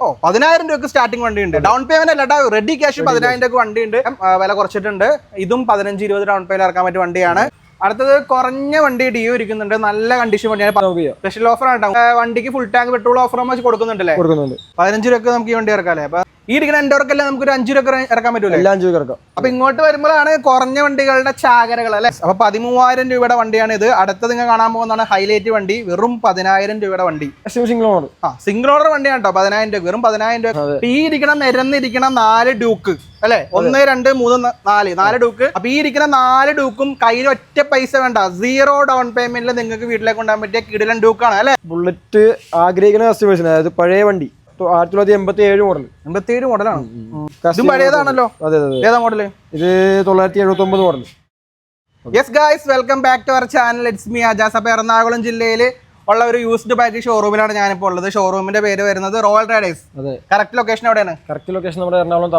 ഓ 10,000 രൂപയ്ക്ക് സ്റ്റാർട്ടിംഗ് വണ്ടിയുണ്ട്. Down payment അല്ല, റെഡി ക്യാഷ് 10,000 രൂപ വണ്ടിയുണ്ട്. വില കുറച്ചിട്ടുണ്ട്. ഇതും 15-20 ഡൗൺ പേയ്മെന്റ് ഇറക്കാൻ പറ്റിയ വണ്ടിയാണ്. അടുത്തത് കുറഞ്ഞ വണ്ടി ഡിയോ ഇരിക്കുന്നുണ്ട്. നല്ല കണ്ടീഷൻ വണ്ടിയാണ്. സ്പെഷ്യൽ ഓഫർ ആണ്. വണ്ടിക്ക് ഫുൾ ടാങ്ക് പെട്രോൾ ഓഫർ നമ്മൾ കൊടുക്കുന്നുണ്ടല്ലേ? 15 രൂപയ്ക്ക് നമുക്ക് ഈ വണ്ടി ഇറക്കാം. അപ്പൊ ഈ ഇരിക്കുന്ന എൻഡോർക്കല്ലേ നമുക്ക് ഒരു 5 രൂപ ഇറക്കാൻ പറ്റൂല. അപ്പൊ ഇങ്ങോട്ട് വരുമ്പോഴാണ് കുറഞ്ഞ വണ്ടികളുടെ ചാകരകൾ അല്ലെ. അപ്പൊ 13,000 രൂപയുടെ വണ്ടിയാണ് ഇത്. അടുത്ത നിങ്ങൾ കാണാൻ പോകുന്നതാണ് ഹൈലൈറ്റ് വണ്ടി. വെറും 10,000 രൂപയുടെ വണ്ടി. സിംഗിൾ ഓണർ വണ്ടിയാണ് കേട്ടോ. 10,000 രൂപ, വെറും 10,000 രൂപ. ഈ ഇരിക്കണം നിരന്നിരിക്കണം 4 ഡ്യൂക്ക് അല്ലെ. 1, 2, 3, 4 ഡ്യൂക്ക്. അപ്പൊ ഈ ഇരിക്കുന്ന 4 ഡ്യൂക്കും കയ്യിൽ ഒറ്റ പൈസ വേണ്ട, 0 ഡൗൺ പേയ്മെന്റിൽ നിങ്ങൾക്ക് വീട്ടിലേക്ക് കൊണ്ടുപോകാൻ പറ്റിയ കിടിലൻ ഡ്യൂക്കാണ് അല്ലെ. ബുള്ളറ്റ് ആഗ്രഹിക്കുന്ന കസ്റ്റമേഴ്സിന്, അതായത് പഴയ വണ്ടി 1987 മോഡൽ. 87 മോഡലാണ്. ഇതും പഴയതാണല്ലോ. ഏതാ മോഡല്? ഇത് 979 model. Yes guys, welcome back to our channel. It's me Ajas. അപ്പോൾ എറണാകുളം ജില്ലയിൽ ഉള്ള ഒരു യൂസ്ഡ് ബൈക്ക് ഷോറൂമിലാണ് ഞാനിപ്പോൾ ഉള്ളത്. ഷോറൂമിന്റെ പേര് വരുന്നത് റോയൽ റൈഡേഴ്സ്. കറക്റ്റ് ലൊക്കേഷൻ എവിടെയാണ്? കറക്റ്റ് ലൊക്കേഷൻ നമ്മുടെ എറണാകുളം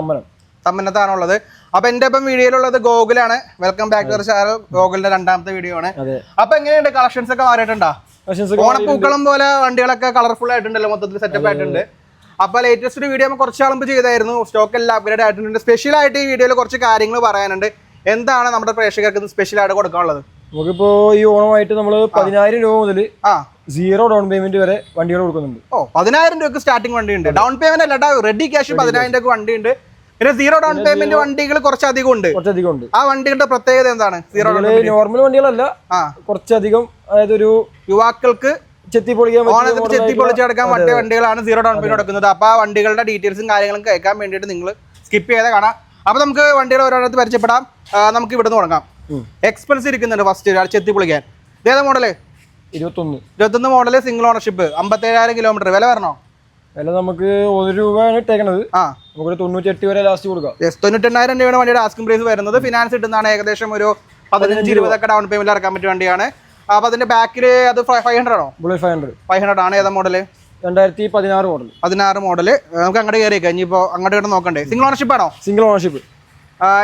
തമ്മനത്താണുള്ളത്. അപ്പൊ എന്റെ ഇപ്പം വീഡിയോയിലുള്ളത് ഗോകുലാണ്. Welcome back to our channel. ഗോകുലിന്റെ രണ്ടാമത്തെ വീഡിയോ ആണ്. അപ്പൊ എങ്ങനെയുണ്ട്? കളക്ഷൻസ് ഒക്കെ മാറിയിട്ടുണ്ടോ? ഓണപ്പൂക്കളം പോലെ വണ്ടികളൊക്കെ കളർഫുൾ ആയിട്ടുണ്ടല്ലോ, മൊത്തത്തിൽ സെറ്റപ്പ് ആയിട്ടുണ്ട്. അപ്പൊ ലേറ്റസ്റ്റ് ഒരു വീഡിയോ കുറച്ച് ആളുമ്പ് ചെയ്തായിരുന്നു. സ്റ്റോക്ക് എല്ലാം അപ്ഗ്രേഡ് ആയിട്ടുണ്ട്. സ്പെഷ്യൽ ആയിട്ട് ഈ വീഡിയോയിൽ കുറച്ച് കാര്യങ്ങൾ പറയാനുണ്ട്. എന്താണ് നമ്മുടെ പ്രേക്ഷകർക്ക് സ്പെഷ്യൽ ആയിട്ട് കൊടുക്കാനുള്ളത്? നമുക്കിപ്പോ ഈ ഓണമായിട്ട് നമ്മൾ 10,000 രൂപ മുതൽ 0 ഡൗൺ പേയ്മെന്റ് വരെ വണ്ടികൾ കൊടുക്കുന്നുണ്ട്. ഓ 10,000 രൂപയ്ക്ക് സ്റ്റാർട്ടിംഗ് വണ്ടിയുണ്ട്. ഡൗൺ പേയ്മെന്റ് അല്ല, റെഡി ക്യാഷ് 10,000 രൂപ വണ്ടിയുണ്ട്. പിന്നെ 0 ഡൗൺ പേയ്മെന്റ് വണ്ടികൾ കുറച്ചധികം ഉണ്ട്. ആ വണ്ടികളുടെ പ്രത്യേകത എന്താണ്? നോർമൽ വണ്ടികളല്ല, കുറച്ചധികം, അതായത് ഒരു യുവാക്കൾക്ക് ഓണത്തിന് ചെത്തിപ്പൊളിച്ചെടുക്കാൻ പറ്റിയ വണ്ടികളാണ് 0 ഡൗൺ പേയ്മെന്റ് കൊടുക്കുന്നത്. അപ്പൊ ആ വണ്ടികളുടെ ഡീറ്റെയിൽസും കാര്യങ്ങളും കേൾക്കാൻ വേണ്ടിയിട്ട് നിങ്ങൾ സ്കിപ്പ് ചെയ്ത് കാണാം. അപ്പൊ നമുക്ക് വണ്ടികൾ ഓരോരുത്തർ പരിചയപ്പെടാം. നമുക്ക് ഇവിടുന്ന് തുടങ്ങാം. എക്സ്പെൻസ് ഇരിക്കുന്നുണ്ട് ഫസ്റ്റ് ചെത്തിപ്പൊളിക്കാൻ. ഇതേതാ model? 21 model, single ownership, 57,000 kilometre. വില വരണോ? വില നമുക്ക് 1 രൂപയാണ് ഇട്ടേക്കണത്. നമുക്ക് 98 വരെ ലാസ്റ്റ് കൊടുക്കാം. 98,000 രൂപയുടെ വണ്ടിയുടെ ആസ്കിംഗ് പ്രൈസ് വരുന്നത്. ഫിനാൻസ് കിട്ടുന്നതാണ്. ഏകദേശം ഒരു 15-20 ഒക്കെ ഡൗൺ പേയ്മെന്റ് ഇറക്കാൻ പറ്റിയ വണ്ടിയാണ്. അപ്പൊ അതിന്റെ ബാക്കില് അത് 500 ആണോ? 500 ആണ്. ഏതാ മോഡല്? 2016 മോഡല്. നമുക്ക് അങ്ങോട്ട് കയറി കഴിഞ്ഞിപ്പോ അങ്ങോട്ട് നോക്കണ്ടേ? സിംഗിൾ ഓണർഷിപ്പ് ആണോ? Single ownership.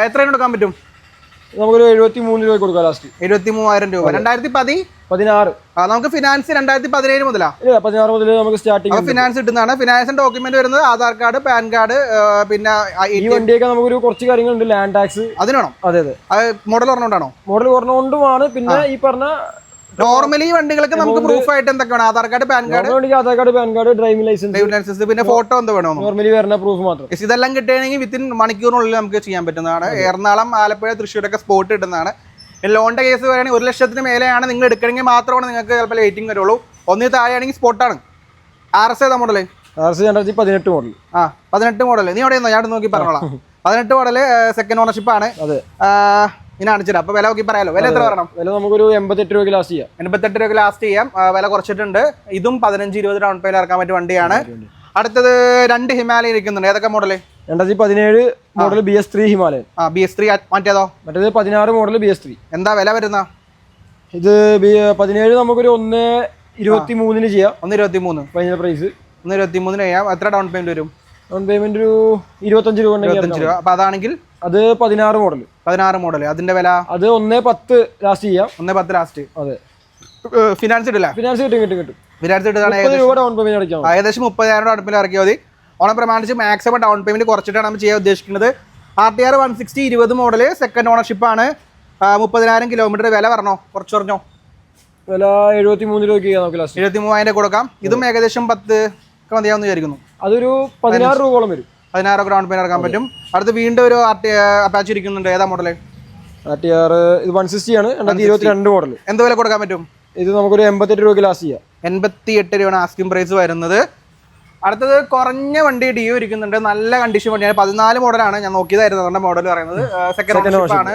എത്രയാണ് കൊടുക്കാൻ പറ്റും? നമുക്കൊരു 73 രൂപ കൊടുക്കാം ലാസ്റ്റ്. 73,000 രൂപ. 2016 നമുക്ക് ഫിനാൻസ് 2017 മുതലാ? 16 മുതൽ നമുക്ക് സ്റ്റാർട്ടിംഗ് ഫിനാൻസ് കിട്ടുന്നതാണ്. ഫിനാൻസിന്റെ ഡോക്യുമെന്റ് വരുന്നത് ആധാർ കാർഡ്, പാൻ കാർഡ്, പിന്നെ ഈ വണ്ടിയൊക്കെ നമുക്കൊരു കുറച്ച് കാര്യങ്ങളുണ്ട്. ലാൻഡ് ടാക്സ് അതിനാണോ? അതെ. മോഡൽ പറഞ്ഞോണ്ടാണോ? മോഡൽ പറഞ്ഞുകൊണ്ടുമാണ്. പിന്നെ ഈ പറഞ്ഞ നോർമലി വണ്ടികൾക്ക് നമുക്ക് പ്രൂഫ് ആയിട്ട് എന്തൊക്കെയാണ്? Aadhaar card, PAN card, driving licence, പിന്നെ ഫോട്ടോ എന്ത് വേണോ? നോർമലി വരുന്ന പ്രൂഫ് മാത്രം. ഇതെല്ലാം കിട്ടുകയാണെങ്കിൽ വിത്തിൻ മണിക്കൂറിനുള്ളിൽ നമുക്ക് ചെയ്യാൻ പറ്റുന്നതാണ്. എറണാകുളം, ആലപ്പുഴ, തൃശ്ശൂരൊക്കെ സ്പോട്ട് കിട്ടുന്നതാണ്. ലോണിന്റെ കേസ് പറയുകയാണെങ്കിൽ 1 ലക്ഷത്തിന് മേലെയാണ് നിങ്ങൾ എടുക്കണമെങ്കിൽ മാത്രമാണ് നിങ്ങൾക്ക് ചിലപ്പോൾ വെയിറ്റിംഗ് വരുള്ളൂ. 1 താഴെയാണെങ്കിൽ സ്പോട്ടാണ്. RS ഏതാ മോഡല്? RS 2018 model. 18 മോഡല്. നീ എവിടെ ഞാൻ നോക്കി പറഞ്ഞോളാം. 18 മോഡല്, സെക്കൻഡ് ഓണർഷിപ്പ് ആണ്. ഇനി അണിച്ചിട്ട് അപ്പൊ വില നോക്കി പറയാലോ. വില എത്ര പറയണം? വില നമുക്കൊരു 88 രൂപയ്ക്ക് ലാസ്റ്റ് ചെയ്യാം. 88 രൂപയ്ക്ക് ലാസ്റ്റ് ചെയ്യാം. വില കുറച്ചിട്ടുണ്ട്. ഇതും 15-20 ഡൗൺ പേയ്മെന്റ് ഇറക്കാൻ പറ്റിയ വണ്ടിയാണ്. അടുത്തത് 2 ഹിമാലയൻ ഇരിക്കുന്നുണ്ട്. ഏതൊക്കെ model? 2017 model BS3 Himalayan. BS3. മറ്റേതോ? മറ്റേത് 16 മോഡൽ BS3. എന്താ വില വരുന്ന? ഇത് 17 നമുക്കൊരു 1,23 ചെയ്യാം. 1,23 ഫൈനൽ പ്രൈസ്. 1,23 ചെയ്യാം. എത്ര ഡൗൺ പേയ്മെന്റ് വരും? ഡൗൺ പേയ്മെന്റ് ഒരു 25 രൂപ. 25 രൂപ. അപ്പൊ അതാണെങ്കിൽ അത് 16 മോഡൽ. അതിന്റെ വില അത് 1,10 ലാസ്റ്റ് ചെയ്യാം. 1,10 ലാസ്റ്റ്. അതെ. ഫിനാൻസ് കിട്ടില്ല? ഫിനാൻസ് കിട്ടും. ഫിനാൻസ് കിട്ടുന്നതാണ്. ഏകദേശം 30,000 അടുപ്പിൽ ഇറക്കിയാൽ മതി. ഓണം പ്രമാണിച്ച് മാക്സിമം ഡൗൺ പേയ്മെന്റ് കുറച്ചിട്ടാണ് നമ്മൾ ചെയ്യാൻ ഉദ്ദേശിക്കുന്നത്. RTR 160 20 മോഡല്, സെക്കൻഡ് ഓണർഷിപ്പ് ആണ്. 30,000 കിലോമീറ്റർ. വില പറഞ്ഞോ? കുറച്ച് പറഞ്ഞോ? വില 73 രൂപയ്ക്ക് നമുക്ക് ലാസ്റ്റ്. 73,000 കൊടുക്കാം. ഇതും ഏകദേശം 10 ഒക്കെ മതിയാവുന്ന വിചാരിക്കുന്നു. അതൊരു 16 രൂപയോളം വരും. 16 ഡൗൺ പേയ്മെന്റ് ഇറക്കാൻ പറ്റും. അടുത്ത് വീണ്ടും ഒരു അപ്പാച്ച് ഇരിക്കുന്നുണ്ട്. ഏതാ മോഡല്? RTR ഇത് 160 ആണ്. 2022 മോഡൽ. എന്ത് വില കൊടുക്കാൻ പറ്റും? ഇത് നമുക്കൊരു 88 രൂപയ്ക്ക് ലാസ്റ്റ് ചെയ്യാം. 88 രൂപയാണ് ആസ്കിംഗ് പ്രൈസ് വരുന്നത്. അടുത്തത് കുറഞ്ഞ വണ്ടി ഡിയോ ഇരിക്കുന്നുണ്ട്. നല്ല കണ്ടീഷൻ വണ്ടിയാണ്. 14 മോഡലാണ്. ഞാൻ നോക്കിയതായിരുന്നു അതുകൊണ്ട് മോഡൽ പറയുന്നത്. സെക്കൻഡ് ഓണർഷിപ്പ് ആണ്.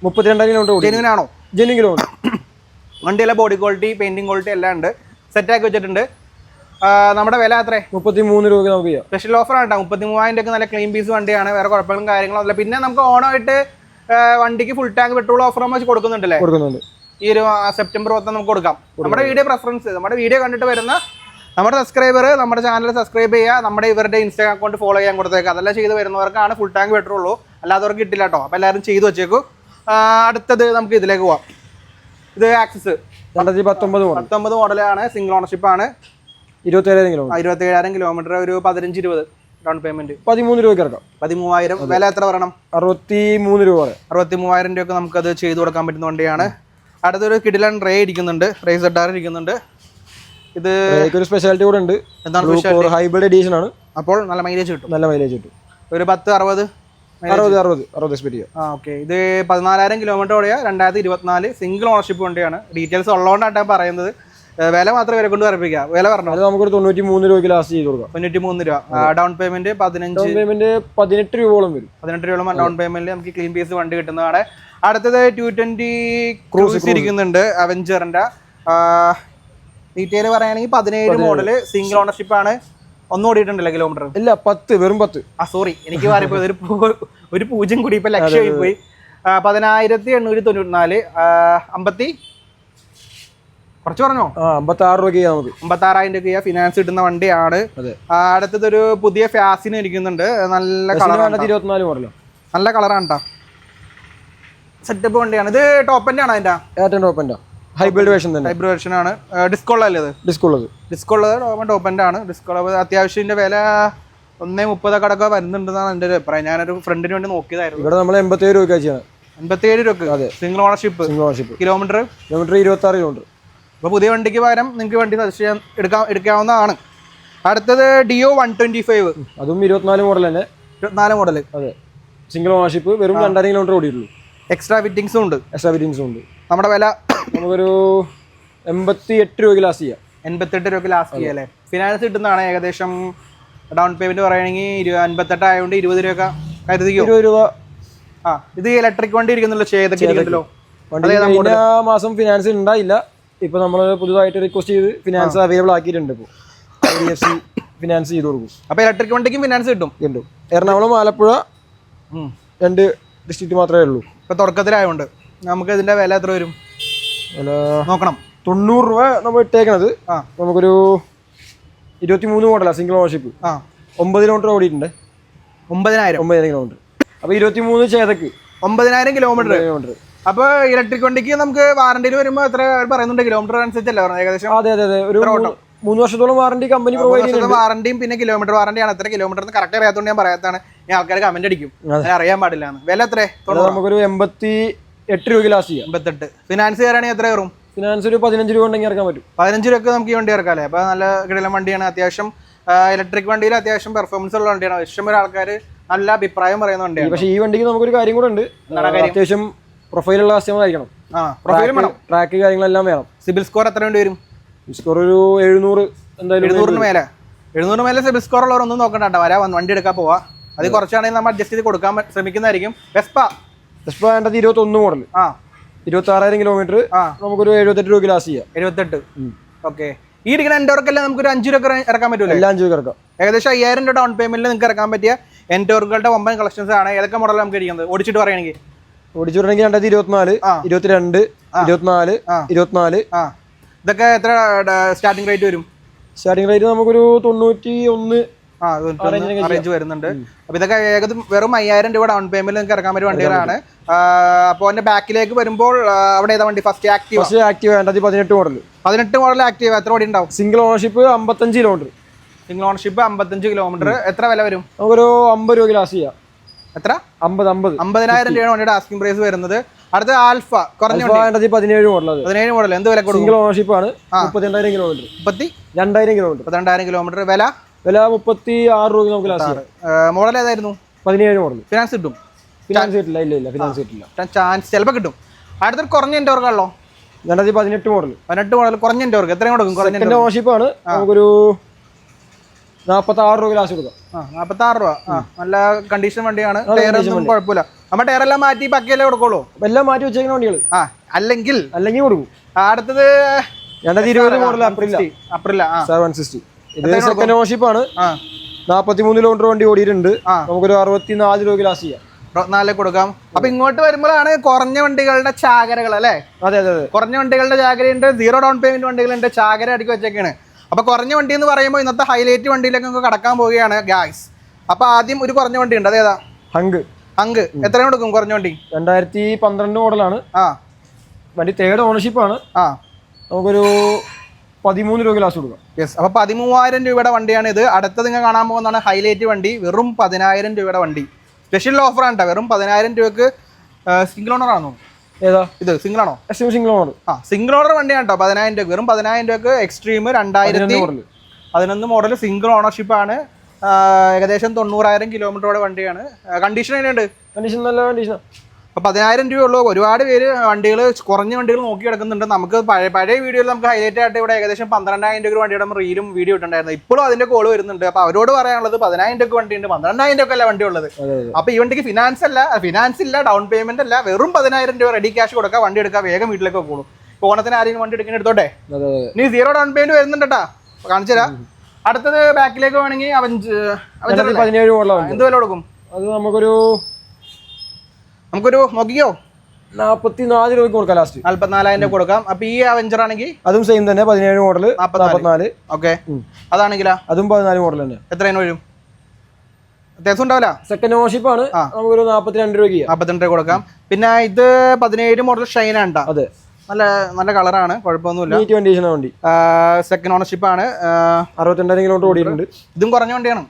32 കിലോമീറ്റർ. ജെന്യൂൻ ആണോ? Genuine kilometre. വണ്ടിയിലെ ബോഡി ക്വാളിറ്റി, പെയിന്റിംഗ് ക്വാളിറ്റി എല്ലാം ഉണ്ട്. സെറ്റാക്കി വെച്ചിട്ടുണ്ട്. നമ്മുടെ വില എത്ര? 33 രൂപ നമുക്ക് ചെയ്യാം. സ്പെഷ്യൽ ഓഫർ ആണ് കേട്ടോ. 33,000 ഒക്കെ നല്ല ക്ലീൻ പീസ് വണ്ടിയാണ്. വേറെ കുഴപ്പങ്ങളും കാര്യങ്ങളും അല്ല. പിന്നെ നമുക്ക് ഓണമായിട്ട് വണ്ടിക്ക് ഫുൾ ടാങ്ക് പെട്രോൾ ഓഫർ നമ്മൾ കൊടുക്കുന്നുണ്ടല്ലേ? ഈ ഒരു സെപ്റ്റംബർ 10 നമുക്ക് കൊടുക്കാം. നമ്മുടെ വീഡിയോ പ്രിഫറൻസ്, നമ്മുടെ വീഡിയോ കണ്ടിട്ട് വരുന്ന നമ്മുടെ സബ്സ്ക്രൈബർ നമ്മുടെ ചാനൽ സബ്സ്ക്രൈബ് ചെയ്യുക. നമ്മുടെ ഇവരുടെ ഇൻസ്റ്റാഗ്രാം അക്കൗണ്ട് ഫോളോ ചെയ്യാൻ കൊടുത്തേക്കുക. അതെല്ലാം ചെയ്ത് വരുന്നവർക്കാണ് ഫുൾ ടാങ്ക് പെട്രോൾ ഉള്ളൂ. അല്ലാത്തവർക്ക് കിട്ടില്ല കേട്ടോ. അപ്പോൾ എല്ലാവരും ചെയ്ത് വെച്ചേക്കും. അടുത്തത് നമുക്ക് ഇതിലേക്ക് പോവാം. ഇത് ആക്സസ് 19 മോഡലാണ്. സിംഗിൾ ഓണർഷിപ്പ് ആണ്. 27,000 കിലോമീറ്റർ. 27,000 കിലോമീറ്റർ, ഒരു 15-20 ഡൗൺ പേയ്മെന്റ്. 13 രൂപയ്ക്ക് ഇറക്കാം. 13,000. വില എത്ര പറയണം? 63 രൂപ. 63,000 രൂപയ്ക്ക് നമുക്കത് ചെയ്തു കൊടുക്കാൻ പറ്റുന്ന വണ്ടിയാണ്. അടുത്തൊരു കിഡിലൻ റേ ഇരിക്കുന്നുണ്ട്, റേ ZR ഇരിക്കുന്നുണ്ട്. ഇത് ഒരു സ്പെഷ്യാലിറ്റി കൂടെ ഉണ്ട്. എന്താണ്? ഹൈബ്രിഡ് എഡീഷൻ ആണ്. അപ്പോൾ നല്ല മൈലേജ് കിട്ടും. നല്ല മൈലേജ് കിട്ടും. ഒരു 10-60 സ്പീഡ്. ഓക്കെ. ഇത് 14,000 കിലോമീറ്റർ ഓടിയ 2024 സിംഗിൾ ഓണർഷിപ്പ് വണ്ടിയാണ്. ഡീറ്റെയിൽസ് ഉള്ളതുകൊണ്ടാണ് ഞാൻ പറയുന്നത്. വില മാത്രമേ ഇവരെ കൊണ്ട് പറയിപ്പിക്കുക. വില പറഞ്ഞു നമുക്കൊരു 93 രൂപയ്ക്ക് ലാസ്റ്റ് ചെയ്ത് കൊടുക്കാം. 93 രൂപ. ഡൗൺ പേയ്മെന്റ് 18 രൂപയോളം വരും. 18 രൂപയോളം ഡൗൺ പേയ്മെന്റിൽ നമുക്ക് ക്ലീൻ പീസ് വണ്ടി കിട്ടുന്നതാണ്. അടുത്തത് 220 ക്രൂസ് ഇരിക്കുന്നുണ്ട്, അവെഞ്ചറിന്റെ. ഡീറ്റെയിൽ പറയുകയാണെങ്കിൽ 17 മോഡല്, സിംഗിൾ ഓണർഷിപ്പ് ആണ്. ഒന്നും ഓടിയിട്ടുണ്ടല്ലോ കിലോമീറ്റർ? ഇല്ല, 10, വെറും 10. സോറി, എനിക്ക് മാറിപ്പോയി. ഒരു 0 കൂടി ഇപ്പൊ ലക്ഷമായി പോയി. 10,894. 50 കുറച്ച് പറഞ്ഞോ? 56 രൂപയ്ക്ക് നമുക്ക് 56,000 രൂപ ഫിനാൻസ് കിട്ടുന്ന വണ്ടിയാണ്. അടുത്തതൊരു പുതിയ ഫാസിന് ഇരിക്കുന്നുണ്ട്. നല്ല കളറാണ്, 24 മോഡലോ. നല്ല കളറാണ് കേട്ടോ. സെറ്റപ്പ് വണ്ടിയാണ്. ഇത് ടോപ്പ് എൻഡ് ആണ്? അതിന്റെ ഏറ്റവും ടോപ്പ് എൻഡ് ഹൈബ്രിഡ് വേർഷൻ തന്നെ. ഹൈബ്രിഡ് വേർഷൻ ആണ്. ഡിസ്ക് ഉള്ളതല്ലേ? ഇത് ഡിസ്ക് ഉള്ളത് ടോപ്പ് എൻഡ് ആണ്. ഡിസ്ക് ഉള്ളത് അത്യാവശ്യം വില 1.30 കടക്ക വരുന്നുണ്ടെന്നാണ് എൻ്റെ ഒരു അഭിപ്രായം. ഞാനൊരു ഫ്രണ്ടിന് വേണ്ടി നോക്കിയതായിരുന്നു. ഇവിടെ നമ്മൾ 87 രൂപ ചെയ്യണം. 87 രൂപ. അതെ, സിംഗിൾ ഓണർഷിപ്പ്. Kilometre 26 kilometre. അപ്പോൾ പുതിയ വണ്ടിക്ക് പകരം നിങ്ങൾക്ക് വണ്ടി സജസ്റ്റ് ചെയ്യാൻ എടുക്കാവുന്നതാണ്. അടുത്തത് ഡിയോ 125. അതും 24 മോഡൽ തന്നെ. 24 മോഡൽ. അതെ, സിംഗിൾ ഓണർഷിപ്പ്. വെറും 2,000 കിലോമീറ്റർ ഓടിയിട്ടുള്ളൂ. എക്സ്ട്രാ ഫിറ്റിംഗ്സും ഉണ്ട്. നമ്മുടെ വില നമുക്കൊരു 88 രൂപയ്ക്ക് ലാസ്റ്റ് ചെയ്യാം. 88 രൂപയ്ക്ക് ലാസ്റ്റ് ചെയ്യാം അല്ലേ? ഫിനാൻസ് കിട്ടുന്നതാണ്. ഏകദേശം ഡൗൺ പേയ്മെന്റ് പറയുകയാണെങ്കിൽ 58 ആയതുകൊണ്ട് 20 രൂപ കരുതിക്കോ? 20 രൂപ. ഇത് ഇലക്ട്രിക് വണ്ടി ഇരിക്കുന്നല്ലോ, ചെയ്തല്ലോ. മാസം ഫിനാൻസ് ഉണ്ടായില്ല. ഇപ്പൊ നമ്മൾ പുതുതായിട്ട് റിക്വസ്റ്റ് ചെയ്ത് ഫിനാൻസ് അവൈലബിൾ ആക്കിയിട്ടുണ്ട്. ഇപ്പോൾ IDFC ഫിനാൻസ് ചെയ്ത് കൊടുക്കും. അപ്പൊ ഇലക്ട്രിക് വണ്ടിക്കും ഫിനാൻസ് കിട്ടും. എറണാകുളം, ആലപ്പുഴ 2 ഡിസ്ട്രിക്ട് മാത്രമേ ഉള്ളൂ ഇപ്പൊ തുടക്കത്തിലായതുകൊണ്ട്. നമുക്ക് ഇതിന്റെ വില എത്ര വരും നോക്കണം. 90 രൂപ നമ്മൾ ഇട്ടേക്കണത്. നമുക്കൊരു 23 മോഡലാണ്, സിംഗിൾ ഓണർഷിപ്പ്. 9 കിലോമീറ്റർ ഓടിയിട്ടുണ്ട്. 9,000 കിലോമീറ്റർ. അപ്പൊ 23 ചേതക്ക് 9,000 കിലോമീറ്റർ. അപ്പൊ ഇലക്ട്രിക് വണ്ടിക്ക് നമുക്ക് വാറണ്ടിയിൽ വരുമ്പോൾ എത്ര പറയുന്നുണ്ട്? കിലോമീറ്റർ അനുസരിച്ചല്ലേ പറഞ്ഞത്? ഏകദേശം അതെ, ഒരു 3 വർഷത്തോളം വാറണ്ടി കമ്പനി പ്രൊവൈഡ് ചെയ്യുന്നുണ്ട്. വാറണ്ടിയും പിന്നെ കിലോമീറ്റർ വാറണ്ടിയാണ്. എത്ര കിലോമീറ്റർ കറക്റ്റ് അറിയാത്തതുകൊണ്ട് ഞാൻ പറയാത്താണ്. ഞാൻ ആൾക്കാർ കമന്റ് അടിക്കും, അറിയാൻ പാടില്ല. വില എത്ര? നമുക്കൊരു 88 രൂപ ലാസ്റ്റ് ചെയ്യാം. 88. ഫിനാൻസ് കയറാണെങ്കിൽ എത്ര കയറും? ഫിനാൻസ് ഒരു 15 രൂപ ഉണ്ടെങ്കിൽ ഇറക്കാൻ പറ്റും. 15 രൂപയ്ക്ക് നമുക്ക് ഈ വണ്ടി ഇറക്കാം അല്ലേ? അപ്പൊ നല്ല കിടലം വണ്ടിയാണ്. അത്യാവശ്യം ഇലക്ട്രിക് വണ്ടിയിൽ അത്യാവശ്യം പെർഫോമൻസ് ഉള്ള വണ്ടിയാണ്. ഇഷ്ടംപോലെ ആൾക്കാർ നല്ല അഭിപ്രായം പറയുന്ന വണ്ടിയാണ്. പക്ഷേ ഈ വണ്ടിക്ക് നമുക്കൊരു കാര്യം കൂടെ ഉണ്ട്. അത്യാവശ്യം പ്രൊഫൈലുള്ള കസ്റ്റമർ ആയിരിക്കണം. ട്രാക്ക് കാര്യങ്ങളെല്ലാം വേണം. സിബിൽ സ്കോർ എത്ര വേണ്ടി വരും? സ്കോർ ഒരു 700 എന്തായാലും. 700 മേലെ സിബിൽ സ്കോർ ഉള്ളവരൊന്നും നോക്കണ്ട. വണ്ടി എടുക്കാൻ പോവാ. അത് കുറച്ചാണെങ്കിൽ നമ്മൾ അഡ്ജസ്റ്റ് ചെയ്ത് കൊടുക്കാൻ ശ്രമിക്കുന്നതായിരിക്കും. Vespa 21 model. 26,000 കിലോമീറ്റർ. നമുക്കൊരു 78 രൂപ ലാസ്റ്റ് ചെയ്യാം. 78. ഓക്കെ. ഈ ഇരിക്കുന്ന എൻറ്റോർക്കെല്ലാം നമുക്കൊരു 5 രൂപ ഇറക്കാൻ പറ്റൂല? എല്ലാം 5 രൂപ ഇറക്കാം. ഏകദേശം 5,000 രൂപ ഡൗൺ പേയ്മെന്റിൽ നിങ്ങൾക്ക് ഇറക്കാൻ പറ്റിയ എൻറ്റോർക്കുകളുടെ 9 കളക്ഷൻസ് ആണ്. ഏതൊക്കെ മോഡലാണ് നമുക്ക് ഇരിക്കുന്നത് ഓടിച്ചിട്ട് പറയുകയാണെങ്കിൽ? 2024, 22, 24, 24. ഇതൊക്കെ എത്ര സ്റ്റാർട്ടിംഗ് റേറ്റ് വരും? സ്റ്റാർട്ടിംഗ് റേറ്റ് നമുക്കൊരു 91 റേഞ്ച് വരുന്നുണ്ട്. അപ്പൊ ഇതൊക്കെ ഏകദേശം വെറും 5,000 രൂപ ഡൗൺ പേയ്മെന്റ് നിങ്ങൾക്ക് ഇറക്കാൻ പറ്റിയ വണ്ടികളാണ്. അപ്പോൾ അതിന്റെ ബാക്കിലേക്ക് വരുമ്പോൾ അവിടെ ഏതാ വണ്ടി? First active 18 model. 18 model active. എത്ര ഓടി ഉണ്ടാവും? Single ownership 55 kilometre. Single ownership 55 kilometre. എത്ര വില വരും? നമുക്കൊരു 50 രൂപ ലാസ്റ്റ് ചെയ്യാം. എത്ര? 50,000 രൂപയാണ് വണ്ടിയുടെ ആസ്കിംഗ് പ്രൈസ് വരുന്നത്. അടുത്ത ആൽഫ കുറഞ്ഞ 17 മോഡൽ. 17 മോഡൽ. എന്ത് വില കൊടുക്കും? സിംഗിൾ ഓണർഷിപ്പ് ആണ്. 32,000 കിലോമീറ്റർ. 32,000 കിലോമീറ്റർ. വില 36 രൂപ നമുക്ക് ലാസ്റ്റ്. മോഡൽ ഏതായിരുന്നു? 17 മോഡൽ. ഫിനാൻസ് കിട്ടും? ഫിനാൻസ് കിട്ടില്ല. ഇല്ല ഫിനാൻസ് കിട്ടില്ല. ചാൻസ് ചിലപ്പോൾ കിട്ടും. അടുത്തൊരു കുറഞ്ഞ എൻറ്റോർക്കാണല്ലോ. 18 മോഡൽ. 18 മോഡൽ കുറഞ്ഞ എൻറ്റോർക്ക് എത്രയും കൊടുക്കും? കുറഞ്ഞ ഓണർഷിപ്പ് ആണ്. നമുക്കൊരു 46 രൂപ ലാസ്റ്റ് കൊടുക്കാം. 46 രൂപ. നല്ല കണ്ടീഷൻ വണ്ടിയാണ്. ടയറൊന്നും കുഴപ്പമില്ല. നമ്മുടെ ടയറെല്ലാം മാറ്റി പക്കയല്ലേ കൊടുക്കുള്ളൂ? എല്ലാം മാറ്റി വെച്ചേക്കുന്ന വണ്ടികൾ. അല്ലെങ്കിൽ കൊടുക്കും. അടുത്തത് 2020 മോഡൽ അപ്രില്ല. 760. ഇത് സെക്കൻഡ് ഓണർഷിപ്പ് ആണ്. 43 കിലോമീറ്റർ വണ്ടി ഓടിയിട്ടുണ്ട്. നമുക്കൊരു 64 രൂപ ലാസ്റ്റ് ചെയ്യാം. 64 കൊടുക്കാം. അപ്പൊ ഇങ്ങോട്ട് വരുമ്പോഴാണ് കുറഞ്ഞ വണ്ടികളുടെ ചാകരകൾ അല്ലേ? അതെ. കുറഞ്ഞ വണ്ടികളുടെ ചാകരയുണ്ട്. 0 ഡൗൺ പേയ്മെന്റ് വണ്ടികളുണ്ട്. ചാകര അടുക്കി വെച്ചേക്കാണ്. അപ്പൊ കുറഞ്ഞ വണ്ടി എന്ന് പറയുമ്പോൾ ഇന്നത്തെ ഹൈലൈറ്റ് വണ്ടിയിലേക്ക് നമുക്ക് കടക്കാൻ പോവുകയാണ് ഗായ്സ്. അപ്പൊ ആദ്യം ഒരു കുറഞ്ഞ വണ്ടി ഉണ്ട്. അതേതാ? ഹങ്ക്. എത്ര കൊടുക്കും കുറഞ്ഞ വണ്ടി? 2012 മോഡലാണ്. വണ്ടി തേർഡ് ഓണർഷിപ്പ് ആണ്. ആ നമുക്കൊരു 13 രൂപ ലാസ്റ്റ് കൊടുക്കാം. യെസ്, അപ്പോൾ 13,000 രൂപയുടെ വണ്ടിയാണ് ഇത്. അടുത്തത് നിങ്ങൾ കാണാൻ പോകുന്നതാണ് ഹൈലൈറ്റ് വണ്ടി. വെറും 10,000 രൂപയുടെ വണ്ടി. സ്പെഷ്യൽ ഓഫറാണ് കേട്ടോ. വെറും 10,000 രൂപയ്ക്ക് സിംഗിൾ ഓണർ ആണോ? ഏതാ ഇത് സിംഗിൾ ആണോ? Single owner. സിംഗിൾ ഓണർ വണ്ടിയാണ് കേട്ടോ. 10,000 രൂപ. വെറും 10,000 രൂപക്ക് എക്സ്ട്രീം 2011 മോഡൽ സിംഗിൾ ഓണർഷിപ്പ് ആണ്. ഏകദേശം 90,000 കിലോമീറ്ററോടെ വണ്ടിയാണ്. കണ്ടീഷൻ എങ്ങനെയുണ്ട്? കണ്ടീഷൻ നല്ല കണ്ടീഷനാണ്. അപ്പോൾ 10,000 രൂപയുള്ളൂ. ഒരുപാട് പേര് വണ്ടികൾ, കുറഞ്ഞ വണ്ടികൾ നോക്കി കിടക്കുന്നുണ്ട്. നമുക്ക് പഴയ വീഡിയോയിൽ നമുക്ക് ഹൈലൈറ്റ് ആയിട്ട് ഇവിടെ ഏകദേശം 12,000 രൂപ വണ്ടിയുടെ നമ്മൾ റീലും വീഡിയോ ഇട്ടുണ്ടായിരുന്നു. ഇപ്പോഴും അതിന്റെ കോള് വരുന്നുണ്ട്. അപ്പോൾ അവരോട് പറയാനുള്ളത് 10,000 രൂപ വണ്ടിയുണ്ട്, 12,000 രൂപ അല്ല വണ്ടി ഉള്ളത്. അപ്പോൾ ഈ വണ്ടിക്ക് ഫിനാൻസ് ഇല്ല, ഡൗൺ പേയ്മെന്റ് അല്ല, വെറും 10,000 രൂപ റെഡി ക്യാഷ് കൊടുക്കുക, വണ്ടി എടുക്കുക, വേഗം വീട്ടിലേക്ക് പോകുള്ളൂ. ഓണത്തിന് ആരെങ്കിലും വണ്ടി എടുക്കാൻ എടുത്തോട്ടെ. ഇനി 0 ഡൗൺ പേയ്മെന്റ് വരുന്നുണ്ട് കേട്ടോ, കാണിച്ചു തരാം. അടുത്തത് ബാക്കിലേക്ക് വേണമെങ്കിൽ 17 മോഡലാണ്. എന്ത് വില കൊടുക്കും? അത് നമുക്കൊരു നോക്കിയോ 44 രൂപയ്ക്ക് കൊടുക്കാം. ലാസ്റ്റ് 44,000 രൂപ കൊടുക്കാം. അപ്പൊ ഈ അവഞ്ചർ ആണെങ്കിൽ അതും സെയിം തന്നെ 17 മോഡൽ 44. ഓക്കെ, അതാണെങ്കിലാ അതും 14 മോഡൽ തന്നെ. എത്രയാണ് വരും? അത്യാവശ്യം ഉണ്ടാവില്ല. സെക്കൻഡ് ഓണർഷിപ്പ് ആണ്. നമുക്കൊരു 42 രൂപ 42 രൂപ കൊടുക്കാം. പിന്നെ ഇത് 17 മോഡൽ ഷൈൻ ആണ്. അതെ, നല്ല കളറാണ്, കുഴപ്പമൊന്നുമില്ല. നീറ്റ് കണ്ടീഷനാണ് വണ്ടി. സെക്കൻഡ് ഓണർഷിപ്പ് ആണ്. 62,000 കിലോമീറ്റർ ഓടിയിട്ടുണ്ട്. ഇതും കുറഞ്ഞ വണ്ടിയാണ്.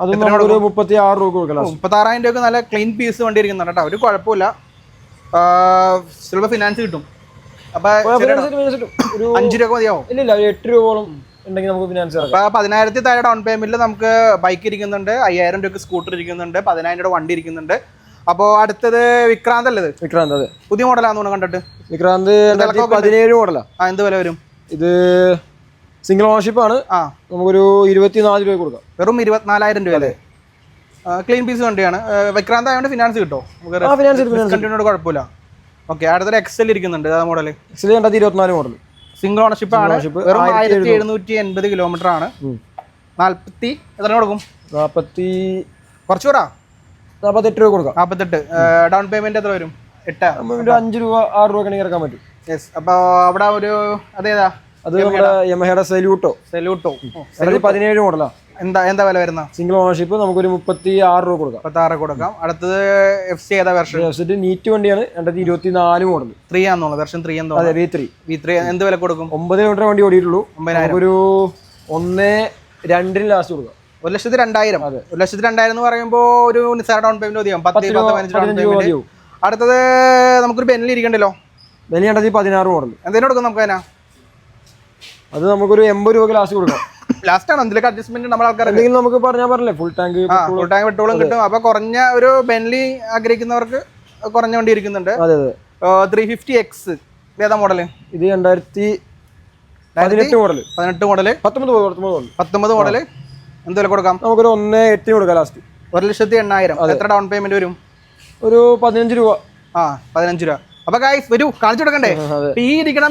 അതും ഒരു 36 രൂപ കൊടുക്കാം. 36,000 രൂപ നല്ല ക്ലീൻ പീസ് വണ്ടി ഇരിക്കുന്നുണ്ട് കേട്ടോ. ഒരു കുഴപ്പമില്ല. ചിലപ്പോൾ ഫിനാൻസ് കിട്ടും. അപ്പൊ 5 രൂപ മതിയാവും? ഇല്ല, 8 രൂപയോളം ഉണ്ടെങ്കിൽ നമുക്ക് ഫിനാൻസ്. അപ്പൊ 10,000 താഴെ ഡൗൺ പേയ്മെന്റിൽ നമുക്ക് ബൈക്ക് ഇരിക്കുന്നുണ്ട്, 5,000 രൂപ സ്കൂട്ടർ ഇരിക്കുന്നുണ്ട്, 10,000 രൂപ വണ്ടി ഇരിക്കുന്നുണ്ട്. അപ്പോൾ അടുത്തത് വിക്രാന്ത് അല്ലേ? വിക്രാന്ത്, അതെ, പുതിയ മോഡലാണെന്ന് കണ്ടിട്ട്. വിക്രാന്ത് 17 മോഡലാ. എന്ത് വില വരും? ഇത് സിംഗിൾ ഓണർഷിപ്പ് ആണ്. നമുക്കൊരു 24 രൂപ കൊടുക്കാം. വെറും 24,000 രൂപ അല്ലേ? ക്ലീൻ പീസ് വണ്ടിയാണ്. വിക്രാന്ത് ആയതുകൊണ്ട് ഫിനാൻസ് കിട്ടോ? കണ്ടിന്യൂട് കുഴപ്പമില്ല. ഓക്കെ, അടുത്തൊരു എക്സൽ ഇരിക്കുന്നുണ്ട്. ആ model XL 2024 model single ownership ആണ്. വെറും 1780 കിലോമീറ്റർ ആണ്. 40 എത്ര കൊടുക്കും? 40 കുറച്ച് കൂടാ, 48 രൂപ കൊടുക്കാം. 48. ഡൗൺ പേയ്മെന്റ് എത്ര വരും? 8. 5 രൂപ 6 രൂപ ഇറക്കാൻ പറ്റും. യെസ്. അപ്പോൾ അവിടെ ഒരു അതേതാ? അത് നമ്മുടെ യമഹയുടെ സെലൂട്ടോ 17 മോഡലാ. എന്താ വില വരുന്ന? സിംഗിൾ ഓണർഷിപ്പ് നമുക്കൊരു 36 രൂപ കൊടുക്കാം. 36 കൊടുക്കാം. അടുത്തത് FC ഏതാ വെർഷൻ? നീറ്റ് വണ്ടിയാണ്. 2024 മോഡൽ 3 ആണെന്നുള്ളത്. വെർഷൻ 3 എന്തോ? അതെ, V3. എന്ത് വില കൊടുക്കും? 9 കിലോമീറ്റർ വണ്ടി ഓടിയിട്ടുള്ളൂ. ഒരു 1,02,000 ലാസ്റ്റ് കൊടുക്കാം. 1,02,000. അതെ, 1,02,000 എന്ന് പറയുമ്പോൾ ഒരു നിസാര ഡൗൺ പേയ്മെന്റ് മതിയാവും. 10-15 അടുത്തത് നമുക്കൊരു ബെന്നി ഇരിക്കണ്ടല്ലോ. ബെന്നി 2016 മോഡൽ. എന്തെങ്കിലും കൊടുക്കും നമുക്ക്? അതിനാ അത് നമുക്കൊരു 80 രൂപ ലാസ്റ്റ് കൊടുക്കാം. ലാസ്റ്റ് ആണ് എന്തെങ്കിലും അഡ്ജസ്റ്റ്മെന്റ് നമ്മുടെ ആൾക്കാർ നമുക്ക് പറഞ്ഞല്ലേ. ഫുൾ ടാങ്ക് പെട്രോളും കിട്ടും. അപ്പൊ കുറഞ്ഞ ഒരു ബെന്നി ആഗ്രഹിക്കുന്നവർക്ക് കുറഞ്ഞ വണ്ടി ഇരിക്കുന്നുണ്ട്. 350X. ഏതാ മോഡല്? ഇത് 2018 മോഡല്. 19 മോഡല്. എന്ത് വില കൊടുക്കാം? നമുക്കൊരു 1,08,000 കൊടുക്കാം ലാസ്റ്റ്. 1,08,000. എത്ര ഡൗൺ പേയ്മെന്റ് വരും? ഒരു 15 രൂപ. 15 രൂപ. അപ്പൊ ഗൈസ് വരൂ, കാണിച്ചു കൊടുക്കണ്ടേ? ഈ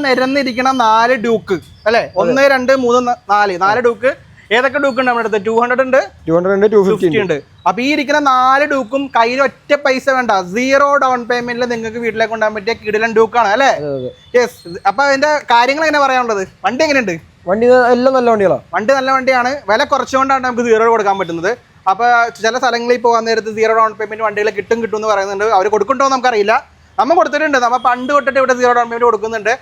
നിരന്നിരിക്കണം 4 ഡ്യൂക്ക് അല്ലെ? 1, 2, 3, 4 ഡ്യൂക്ക്. ഏതൊക്കെ ഡ്യൂക്ക് ഉണ്ട് നമ്മുടെ അടുത്ത്? 200 ഉണ്ട്, 250 ഉണ്ട്. അപ്പൊ ഈ ഇരിക്കുന്ന 4 ഡ്യൂക്കും കയ്യിൽ ഒറ്റ പൈസ വേണ്ട, 0 ഡൗൺ പേയ്മെന്റിൽ നിങ്ങൾക്ക് വീട്ടിലേക്ക് കൊണ്ടുപോകാൻ പറ്റിയ കിടിലൻ ഡ്യൂക്കാണ് അല്ലെ? യെസ്. അപ്പൊ അതിന്റെ കാര്യങ്ങൾ എങ്ങനെ പറയാനുള്ളത്? വണ്ടി എങ്ങനെയുണ്ട്? വണ്ടി എല്ലാം നല്ല വണ്ടികളാണ്. വണ്ടി നല്ല വണ്ടിയാണ്. വില കുറച്ചുകൊണ്ടാണ് നമുക്ക് 0 കൊടുക്കാൻ പറ്റുന്നത്. അപ്പൊ ചില സ്ഥലങ്ങളിൽ പോകാൻ നേരത്ത് 0 ഡൗൺ പേയ്മെന്റ് വണ്ടികൾ കിട്ടും എന്ന് പറയുന്നുണ്ട്. അവർ കൊടുക്കുന്നുണ്ടോ നമുക്കറിയില്ല. നമ്മൾ കൊടുത്തിട്ടുണ്ട്. നമ്മൾ പണ്ട് തൊട്ടിട്ട് ഇവിടെ 0 ഡൗൺ പേയ്മെന്റ് കൊടുക്കുന്നുണ്ട്.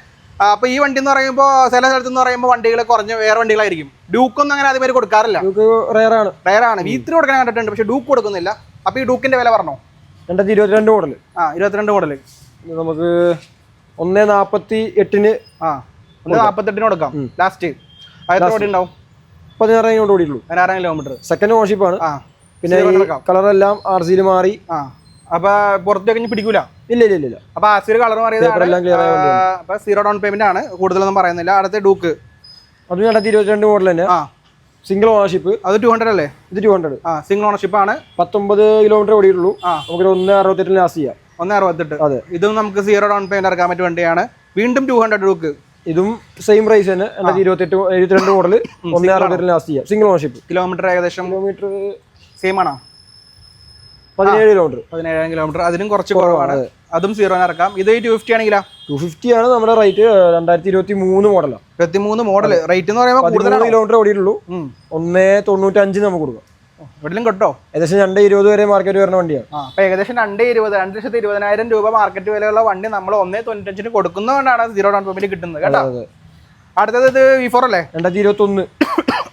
അപ്പൊ ഈ വണ്ടി എന്ന് പറയുമ്പോൾ ചില സ്ഥലത്ത് എന്ന് പറയുമ്പോൾ വണ്ടികൾ കുറഞ്ഞ വേറെ വണ്ടികളായിരിക്കും. ഡ്യൂക്കൊന്നും അങ്ങനെ അതേമാതിരി കൊടുക്കാറില്ല. റയറാണ്. V3 കൊടുക്കാൻ കണ്ടിട്ടുണ്ട്, പക്ഷെ ഡ്യൂക്ക് കൊടുക്കുന്നില്ല. അപ്പൊ ഈ ഡ്യൂക്കിന്റെ വില പറഞ്ഞോ? 2022 മോഡൽ. 22 മോഡൽ നമുക്ക് 1,48,000. 1,48,000 കൊടുക്കാം ലാസ്റ്റ്. എത്ര ഓടി ഉണ്ടാവും? 16,000 ഓടിയിട്ടുള്ളൂ. 16,000 കിലോമീറ്റർ. സെക്കൻഡ് ഓണർഷിപ്പ് ആണ്. പിന്നെ കളറെല്ലാം RC മാറി. അപ്പൊ പുറത്ത് കഴിഞ്ഞ് പിടിക്കൂല? ഇല്ല. അപ്പൊ RC കളർ മാറിയതാണ്. 0 ഡൗൺ പേയ്മെന്റ് ആണ്, കൂടുതലൊന്നും പറയുന്നില്ല. അടുത്ത ഡൂക്ക് അത് 2022 മോഡൽ തന്നെ. Single ownership. അത് 200 അല്ലേ? ഇത് 200. സിംഗിൾ ഓണർഷിപ്പ് ആണ്. 19 കിലോമീറ്റർ ഓടിയിട്ടുള്ളൂ. നമുക്കൊരു 1,68 ലാസ്റ്റ് ചെയ്യാം. 1,68. അതെ, ഇതും നമുക്ക് 0 ഡൗൺ പേയ്മെന്റ് ഇറക്കാൻ പറ്റിയ വണ്ടിയാണ്. വീണ്ടും 200 ഡൂക്ക്. ഇതും സെയിം പ്രൈസ് തന്നെ. 2022 മോഡൽ 1,68 ലാസ്റ്റ് ചെയ്യാം. Single ownership. കിലോമീറ്റർ ഏകദേശം സെയിം ആണോ? 17 കിലോമീറ്റർ. അതിനും കുറച്ച് കുറവാണ്. അതും 0 ഇറക്കാം. ഇത് 250 ആണെങ്കിലാ? 250 ആണ് നമ്മുടെ റേറ്റ്. 2023 മോഡലാണ്. 23 മോഡൽ. റേറ്റ് എന്ന് പറയുമ്പോൾ 13 കിലോമീറ്റർ ഓടിയിട്ടുള്ളൂ. 1,95 നമുക്ക് കൊടുക്കാം. എവിടെയും കിട്ടോ? ഏകദേശം 2,20 വരെ മാർക്കറ്റ് വരുന്ന വണ്ടിയാണ്. അപ്പൊ ഏകദേശം 2,20,000 രൂപ മാർക്കറ്റ് വിലയുള്ള വണ്ടി നമ്മൾ 1,95 കൊടുക്കുന്നതുകൊണ്ടാണ് 0 ഡൗൺ പേയ്മെന്റ് കിട്ടുന്നത് കേട്ടോ. അടുത്തത് ഇത് V4 അല്ലേ? 2021.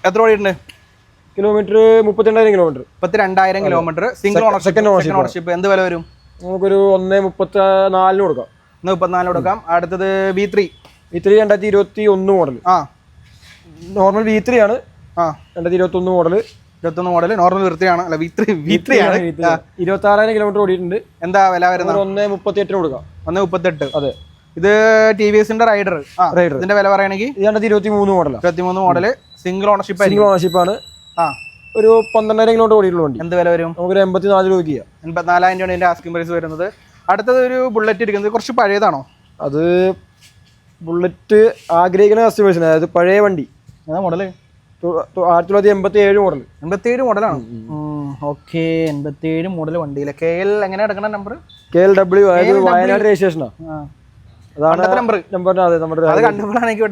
എത്ര ഓടിയിട്ടുണ്ട്? Kilometre 32,000 kilometre. 32,000 kilometre. Single ownership. എന്ത് വില വരും? നമുക്കൊരു 1,34 കൊടുക്കാം. 1,34 കൊടുക്കാം. അടുത്തത് V3. 2021 മോഡൽ. നോർമൽ V3 ആണ്. 2021 മോഡൽ. 21 മോഡൽ നോർമൽ വൃത്തിയാണ്. അല്ല V3 ആണ്. 26,000 കിലോമീറ്റർ ഓടിയിട്ടുണ്ട്. എന്താ വില വരുന്നത്? 1,38 കൊടുക്കാം. 1,38. അതെ. ഇത് TVSന്റെ റൈഡർ. ഇതിന്റെ വില പറയുകയാണെങ്കിൽ 2023 മോഡലാണ്. 23 മോഡല്. സിംഗിൾ ഓണർഷിപ്പ് ആണ്. ഒരു 12,000 കിലോമീറ്റർ ഓടിയിട്ടുള്ള വണ്ടി. എന്ത് വില വരും? നമുക്കൊരു 84 രൂപ. 84,000 രൂപയാണ് ഇതിന്റെ ആസ്കിംഗ് പ്രൈസ് വരുന്നത്. അടുത്തത് ഒരു ബുള്ളറ്റ് ഇരിക്കുന്നത് കുറച്ച് പഴയതാണോ? അത് ബുള്ളറ്റ് ആഗ്രഹിക്കുന്ന കസ്റ്റമേഴ്സിന്, അതായത് പഴയ വണ്ടി. ഏതാ മോഡല്? 1987 മോഡൽ. 87 മോഡലാണ്. ഓക്കെ, 87 മോഡൽ വണ്ടിയിലെ KL എങ്ങനെ എടുക്കണം നമ്പർ? KLW, അതായത് വയനാട് രജിസ്ട്രേഷനാണ്. അതാണ് നമ്പർ. അത് കണ്ടപ്പോഴാണ് എനിക്ക്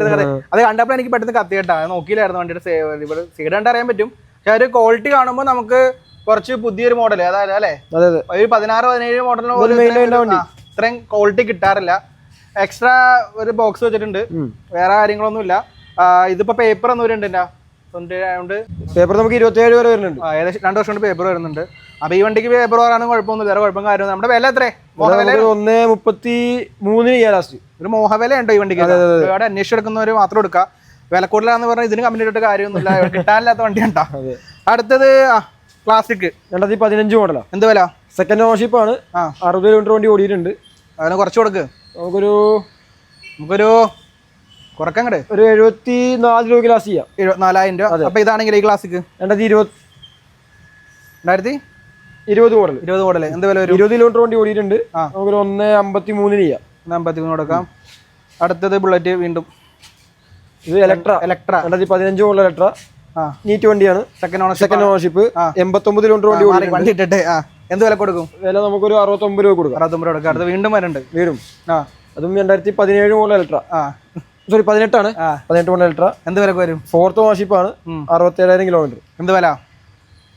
പെട്ടെന്ന് കത്തി കേട്ടാ. നോക്കിയില്ലായിരുന്നു വണ്ടിയുടെ സൈഡ് കണ്ട് അറിയാൻ പറ്റും. പക്ഷെ ഒരു ക്വാളിറ്റി കാണുമ്പോൾ നമുക്ക് കുറച്ച് പുതിയൊരു മോഡൽ, അതായത് അല്ലേ ഒരു 16-17 മോഡലിന് ഇത്രയും ക്വാളിറ്റി കിട്ടാറില്ല. എക്സ്ട്രാ ഒരു ബോക്സ് വെച്ചിട്ടുണ്ട്, വേറെ കാര്യങ്ങളൊന്നും ഇല്ല. ഇതിപ്പോ പേപ്പർ ഒന്നും ഉണ്ട് പേപ്പർ നമുക്ക് 27 വരെ വരുന്നുണ്ട്. ഏകദേശം 2 വർഷം കൊണ്ട് പേപ്പർ വരുന്നുണ്ട്. അപ്പൊ ഈ വണ്ടിക്ക് പേപ്പർ വരാനും കുഴപ്പമൊന്നും വേറെ കുഴപ്പം കാര്യം. നമ്മുടെ വില എത്രേ? 1,33 ലാസ്റ്റ്. ഒരു മോഹവില ഉണ്ടോ ഈ വണ്ടിക്ക്? ഇവിടെ അന്വേഷിച്ചെടുക്കുന്നവർ മാത്രം എടുക്കാം. വില കൂടുതലാന്ന് പറഞ്ഞാൽ ഇതിന് കമ്പനി ഇട്ട് കാര്യമൊന്നുമില്ല, കിട്ടാനില്ലാത്ത വണ്ടി ഉണ്ടോ. അടുത്തത് ക്ലാസിക് 2015 മോഡലാണ്. എന്ത് വില? സെക്കൻഡ് ഓണർഷിപ്പ് ആണ്. 60 കിലോമീറ്റർ വണ്ടി ഓടിയിട്ടുണ്ട്. അതിന് കുറച്ച് കൊടുക്ക്. നമുക്കൊരു കുറക്കങ്ങട് ഒരു 74 രൂപ ലാസ്റ്റ് ചെയ്യാം. 74,000 രൂപ. അപ്പൊ ഇതാണെങ്കിൽ ഈ ക്ലാസിക് 2020 മോഡൽ. 20 മോഡൽ. എന്ത് വില വരും? 20 കിലോമീറ്റർ വണ്ടി ഓടിയിട്ടുണ്ട്. നമുക്കൊരു 1,53 ചെയ്യാം. 1,53 കൊടുക്കാം. അടുത്തത് ബുള്ളറ്റ് വീണ്ടും. ഇത് ഇലക്ട്ര 2015 മോഡൽ ഇലക്ട്ര. നീറ്റ് വണ്ടിയാണ്. Second ownership. 89 കിലോമീറ്റർ വണ്ടി ഇട്ടിട്ട് എന്ത് വില കൊടുക്കും? വില നമുക്കൊരു 69 രൂപ കൊടുക്കാം. 69 കൊടുക്കാം. അടുത്ത് വീണ്ടും വരുന്നുണ്ട്. അതും 2017 മോഡൽ ഇലക്ട്ര. സോറി 18 ആണ്. 18 മോഡൽ ഇലക്ട്ര. എന്ത് വില വരും? ഫോർത്ത് ഓണർഷിപ്പ് ആണ്. 67,000 കിലോമീറ്റർ. എന്ത് വില?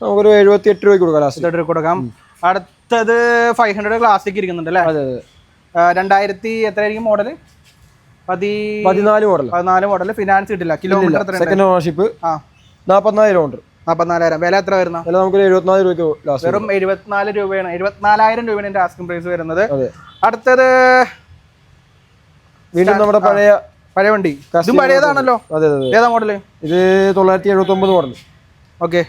നമുക്കൊരു 78 രൂപയ്ക്ക് കൊടുക്കാം. ലാസ്റ്റ് കൊടുക്കാം. അടുത്തത് 500 ക്ലാസിക് ഇരിക്കുന്നുണ്ട് അല്ലേ? അതെ. 2000 എത്രയായിരിക്കും മോഡല്? 14 മോഡൽ. ഫിനാൻസ് കിട്ടില്ല. Kilometre second ownership. 44,000 കിലോമീറ്റർ. 44,000. വില എത്ര വരുന്ന? വില നമുക്ക് 74 രൂപയ്ക്ക് ലാസ്റ്റ്. വെറും 74 രൂപയാണ്. 74,000 രൂപയാണ് എന്റെ ആസ്കിംഗ് പ്രൈസ് വരുന്നത്. അടുത്തത് വീണ്ടും നമ്മുടെ പഴയ വണ്ടി. ഇതും പഴയതാണല്ലോ. ഏതാ മോഡല്? ഇത് 979 മോഡൽ. ഓക്കെ,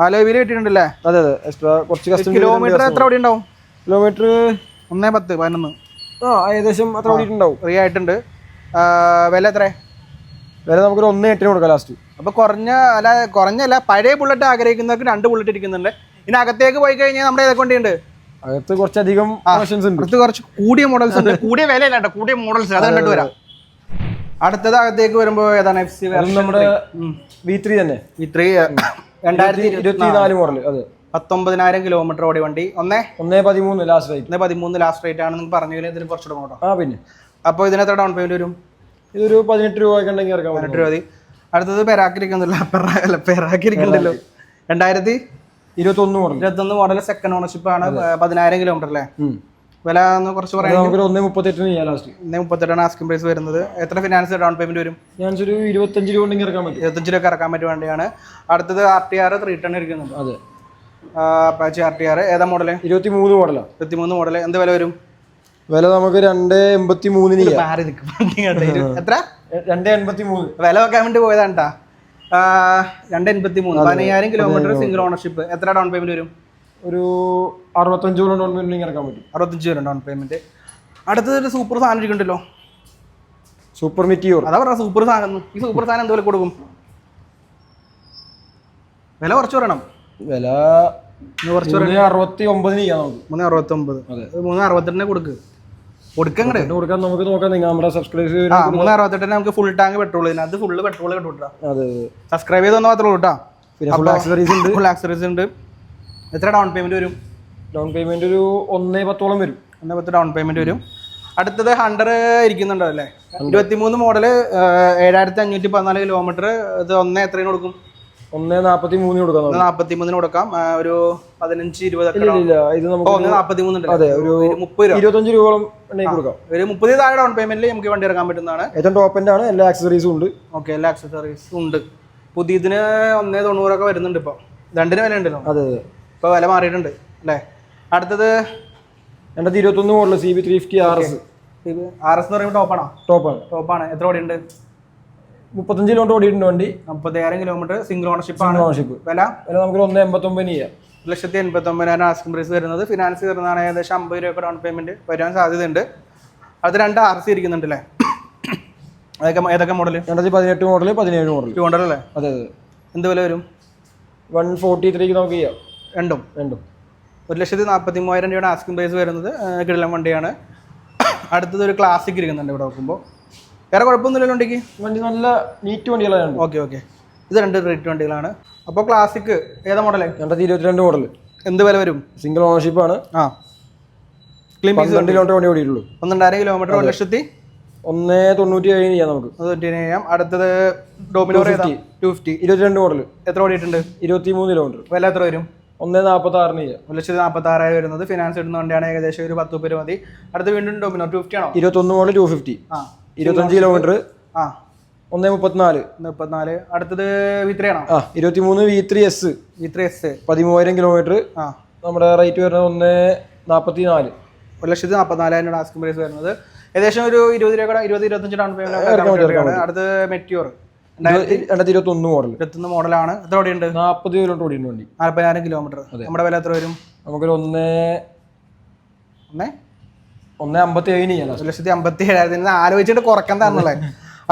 അലോയ് വീല് കിട്ടിയിട്ടുണ്ടല്ലേ? അതെ. എക്സ്ട്രാ കുറച്ച് കിലോമീറ്റർ എത്ര ഓടി ഉണ്ടാവും? കിലോമീറ്റർ 1,10, 11. ഏകദേശം അത്ര ഓടിയിട്ടുണ്ടാവും. ഫ്രീ ആയിട്ടുണ്ട്. വില എത്ര? വില നമുക്കൊരു 1,8 കൊടുക്കാം ലാസ്റ്റ്. അപ്പൊ കുറഞ്ഞല്ല. പഴയ ബുള്ളറ്റ് ആഗ്രഹിക്കുന്നവർക്ക് 2 ബുള്ളറ്റ് ഇരിക്കുന്നുണ്ട്. ഇനി അകത്തേക്ക് പോയി കഴിഞ്ഞാൽ നമ്മുടെ ഏതൊക്കെ വണ്ടിയുണ്ട്? അകത്ത് കുറച്ചധികം കുറച്ച് കൂടിയ മോഡൽസ് ഉണ്ട്. കൂടിയ വിലയല്ല, കൂടിയ മോഡൽസ്. അത് കണ്ടിട്ട് വരാം. അടുത്തത് അകത്തേക്ക് വരുമ്പോ ഏതാണ്? നമ്മുടെ V3 തന്നെ. V3 2024 model. അതെ. 19,000 കിലോമീറ്റർ ഓടി വണ്ടി. 1,13 ലാസ്റ്റ് റേറ്റ്. 1,13 ലാസ്റ്റ് റേറ്റ് ആണ്. നിങ്ങൾ പറഞ്ഞു ഇതിന് കുറച്ചുകൂടെ നോട്ടോ. പിന്നെ അപ്പൊ ഇതിനെത്ര ഡൗൺ പേയ്മെന്റ് വരും? ഇതൊരു 18 രൂപ ഉണ്ടെങ്കിൽ ഇറക്കാം. 18 രൂപ മതി. അടുത്തത് പെരാക്കിരിക്കുന്നില്ല. 2021 മോഡൽ. സെക്കൻഡ് ഓണർഷിപ്പ് ആണ്. 10,000 കിലോമീറ്റർ അല്ലേ? വില ഒന്ന് കുറച്ച് പറയാം. 1,38 ആസ്കിംഗ് പ്രൈസ് വരുന്നത്. എത്ര ഫിനാൻസ് ഡൗൺ പേയ്മെന്റ് വരും? ഒരു 25 രൂപ ഉണ്ടെങ്കിൽ ഇറക്കാൻ പറ്റും. 25 രൂപ ഇറക്കാൻ പറ്റിയ വണ്ടിയാണ്. അടുത്തത് RTR 310 ഇരിക്കുന്നുണ്ട്. അതെ. Apache RTR. ഏതാ മോഡല്? 23 മോഡലാണ്. 23 മോഡൽ. എന്ത് വില വരും? വില നമുക്ക് 2,83 എത്ര? 2,83. വില വെക്കാൻ വേണ്ടി പോയതാണ്ടാ. 2,83. 10,000 കിലോമീറ്റർ. Single ownership. എത്ര ഡൗൺ പേയ്മെന്റ് വരും? ഒരു 65 രൂപ ഡൗൺ പേയ്മെന്റ് ഇറക്കാൻ പറ്റും. 65 രൂപ ഡൗൺ പേയ്മെന്റ്. അടുത്തത് സൂപ്പർ സാധനം ഇരിക്കുന്നുണ്ടല്ലോ. Super meteor. അതാ പറഞ്ഞ സൂപ്പർ സാധനം. ഈ സൂപ്പർ സാധനം എന്ത് വില കൊടുക്കും? വില കുറച്ച് പറയണം. വില 369 ചെയ്യാം നമുക്ക്. 369. 368 കൊടുക്കാൻ നമുക്ക് നോക്കാം. നിങ്ങൾ നമ്മുടെ സബ്സ്ക്രൈബ് 368 നമുക്ക് ഫുൾ ടാങ്ക് പെട്രോൾ. ഇതിനകത്ത് ഫുള്ള് പെട്രോൾ കിട്ടും. അതെ. സബ്സ്ക്രൈബ് ചെയ്തൊന്നും മാത്രമേ ഉള്ളൂ കേട്ടോ. ഫുൾ ആക്സറീസ് ഉണ്ട്. എത്ര ഡൗൺ പേയ്മെന്റ് വരും? ഡൗൺ പേയ്മെന്റ് ഒരു 1,10 വരും. 1,10 ഡൗൺ പേയ്മെന്റ് വരും. അടുത്തത് 100 ഇരിക്കുന്നുണ്ടോ അല്ലേ? 23 മോഡല്. 7,514 കിലോമീറ്റർ. ഇത് 1 എത്രയും കൊടുക്കും? 1.43 കൊടുക്കാം. 1.43 കൊടുക്കാം. ഒരു 15-20 ഒക്കെ ഇല്ല, ഇത് നമുക്ക് 1.43 അതെ ഒരു 25 രൂപയോളം കൊടുക്കാം. ഒരു 30 താഴെ ഡൗൺ പേയ്മെന്റിൽ നമുക്ക് വണ്ടി ഇറക്കാൻ പറ്റുന്നതാണ്. ഏറ്റവും ടോപ്പ് എൻഡ് ആണ്. എല്ലാ ആക്സസറീസും ഉണ്ട്. ഓക്കെ, എല്ലാ ആക്സസറീസും ഉണ്ട്. പുതിയതിന് 1.90 ഒക്കെ വരുന്നുണ്ട്. ഇപ്പോൾ രണ്ടിന് വില ഉണ്ടല്ലോ. അതെ അതെ, ഇപ്പോൾ വില മാറിയിട്ടുണ്ട് അല്ലേ. അടുത്തത് 2021 മോഡൽ CB 350 RS. RS എന്ന് പറയുമ്പോൾ ടോപ്പാണ്. എത്ര ഓടി ഉണ്ട്? 35 കിലോമീറ്റർ ഓടിയിട്ടുണ്ട് വണ്ടി. 30,000 കിലോമീറ്റർ. സിംഗിൾ ഓണർഷിപ്പ് ആണ്. വില നമുക്ക് 1.89 ചെയ്യാം. 1,89,000 ആസ്കിംഗ് പ്രൈസ് വരുന്നത്. ഫിനാൻസ് വരുന്നതാണ്. ഏകദേശം 50 രൂപ ഡൗൺ പേയ്മെന്റ് വരാൻ സാധ്യതയുണ്ട്. അത് 2 RC ഇരിക്കുന്നുണ്ട് അല്ലേ. ഏതൊക്കെ മോഡൽ? 2018 model, 17 model. 200 അല്ലേ? അതെ അതെ. എന്ത് വില വരും? 143 നമുക്ക് ചെയ്യാം. രണ്ടും 1,43,000 രൂപയുടെ ആസ്കിംഗ് പ്രൈസ് വരുന്നത്. കിടിലൻ വണ്ടിയാണ്. അടുത്തത് ഒരു ക്ലാസിക് ഇരിക്കുന്നുണ്ട് ഇവിടെ നോക്കുമ്പോൾ. വേറെ കുഴപ്പമൊന്നുമില്ലല്ലോ വണ്ടിക്ക്. വണ്ടി നല്ല നീറ്റ് വണ്ടികളാണ്. ഓക്കെ. ഇത് 2 റേറ്റ് വണ്ടികളാണ്. അപ്പോൾ ക്ലാസിക് ഏതാ മോഡല്? 2022 മോഡൽ. എന്ത് വില വരും? സിംഗിൾ ഓണർഷിപ്പ് ആണ്. ക്ലീൻ പീസ് 2 കിലോമീറ്റർ വണ്ടി ഓടിയിട്ടുള്ളൂ. 1,200 കിലോമീറ്റർ. 1,97 ചെയ്യാം നമുക്ക്. ചെയ്യാം. അടുത്തത് ഡോമിനോർ 250. 22 മോഡൽ. എത്ര ഓടിയിട്ടുണ്ട്? 23 കിലോമീറ്റർ. വില എത്ര വരും? 1,46 ചെയ്യാം. 1,46,000 വരുന്നത്. ഫിനാൻസ് ഇടുന്ന വണ്ടിയാണ്. ഏകദേശം ഒരു 10 രൂപ മതി. അടുത്ത് വീണ്ടും ഡോമിനോർ 250 ആണോ? 21 മോഡൽ 250. 25 കിലോമീറ്റർ. 1,34. അടുത്തത് V3 ആണോ? 23 V3S. 13,000 കിലോമീറ്റർ. നമ്മുടെ റേറ്റ് വരുന്നത് 1,44. 1,44,000 ആസ്കിംഗ് പ്രൈസ് വരുന്നത്. ഏകദേശം ഒരു 20-25 ഡൗൺ പേയ്മെന്റ്. അടുത്ത് മെറ്റിയോർ 2021 മോഡൽ. 21 മോഡലാണ്. എത്ര ഓടിയുണ്ട്? 40 കിലോമീറ്റർ ഓടിയുണ്ട് വണ്ടി. 40,000 കിലോമീറ്റർ. നമ്മുടെ വില എത്ര വരും? നമുക്കൊരു 1,57 ചെയ്യാം. 1,57,000 ആലോചിച്ചിട്ട് കുറക്കാൻ തന്നുള്ളത്.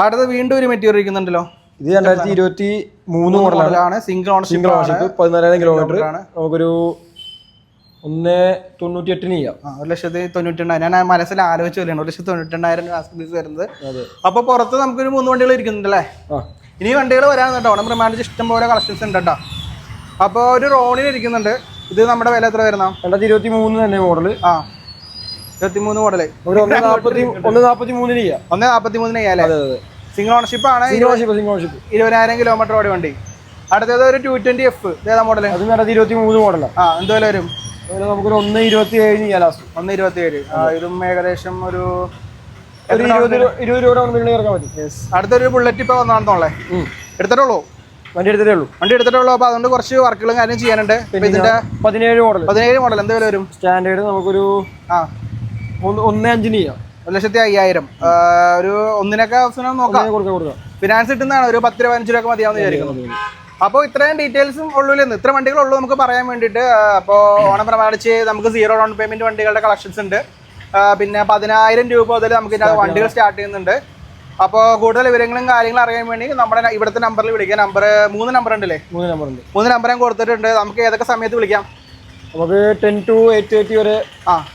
അടുത്ത് വീണ്ടും ഒരു മെറ്റീരിയൽ ഇരിക്കുന്നുണ്ടല്ലോ. ഇത് 2023 മോഡലാണ്. Single ownership. 14,000 കിലോമീറ്റർ. നമുക്കൊരു 1,98 ചെയ്യാം. 1,98,000. ഞാൻ മനസ്സിൽ ആലോചിച്ച് വരികയാണ്. 1,98,000 ആസ്കിംഗ് വരുന്നത്. അപ്പൊ പുറത്ത് നമുക്കൊരു 3 വണ്ടികൾ ഇരിക്കുന്നുണ്ടല്ലേ. ഇനി വണ്ടികൾ വരാൻ കേട്ടോ. ഓണം പ്രമാണിച്ച് ഇഷ്ടം പോലെ കളക്ഷൻസ് ഉണ്ട് കേട്ടോ. അപ്പൊ ഒരു റോണിൽ ഇരിക്കുന്നുണ്ട്. ഇത് നമ്മുടെ വില എത്ര വരുന്ന? 2023 തന്നെ മോഡല്. 23 മോഡല്. 1,43 ചെയ്യാം. 1,43 ചെയ്യാം. സിംഗിൾ ഓണർഷിപ്പ് ആണ്. 20,000 കിലോമീറ്റർ ഓടി വണ്ടി. അടുത്തത് ഒരു 220F. ഏതാ മോഡല്? അത് 2023 മോഡലാണ്. എന്ത് വില വരും? നമുക്കൊരു 1,27 ചെയ്യാം. ലാസ്റ്റ് 1,27. ഇതും ഏകദേശം ഒരു 20 രൂപ ഇറക്കാൻ പറ്റും. അടുത്തൊരു ബുള്ളറ്റ് ഇപ്പൊ വന്നാണെന്നോളെ എടുത്തിട്ടുള്ളൂ. വണ്ടി എടുത്തിട്ടുള്ളൂ. അപ്പൊ അതുകൊണ്ട് കുറച്ച് വർക്കുകളും കാര്യം ചെയ്യാനുണ്ട്. ഇതിന്റെ 17 മോഡൽ എന്ത് വില വരും? സ്റ്റാൻഡേർഡ് നമുക്കൊരു 1,5 ചെയ്യാം. 1,05,000. ഒരു ഒന്നിനൊക്കെ അവസരം നോക്കാം. ഫിനാൻസ് കിട്ടുന്നതാണ്. ഒരു 10-15 രൂപ മതിയാവുന്ന വിചാരിക്കുന്നത്. അപ്പോൾ ഇത്രയും ഡീറ്റെയിൽസും ഉള്ളൂലെന്ന്. ഇത്ര വണ്ടികളുള്ളൂ നമുക്ക് പറയാൻ വേണ്ടിയിട്ട്. അപ്പോൾ ഓണം പ്രമാണിച്ച് നമുക്ക് 0 ഡൗൺ പേയ്മെന്റ് വണ്ടികളുടെ കളക്ഷൻസ് ഉണ്ട്. പിന്നെ 10,000 രൂപ മുതൽ നമുക്ക് വണ്ടികൾ സ്റ്റാർട്ട് ചെയ്യുന്നുണ്ട്. അപ്പോൾ കൂടുതൽ വിവരങ്ങളും കാര്യങ്ങളും അറിയാൻ വേണ്ടി നമ്മുടെ ഇവിടുത്തെ നമ്പറിൽ വിളിക്കാം. 3 നമ്പർ ഉണ്ടല്ലേ? 3 നമ്പറും കൊടുത്തിട്ടുണ്ട്. നമുക്ക് ഏതൊക്കെ സമയത്ത് വിളിക്കാം? നമുക്ക് 10 to 8:30 വരെ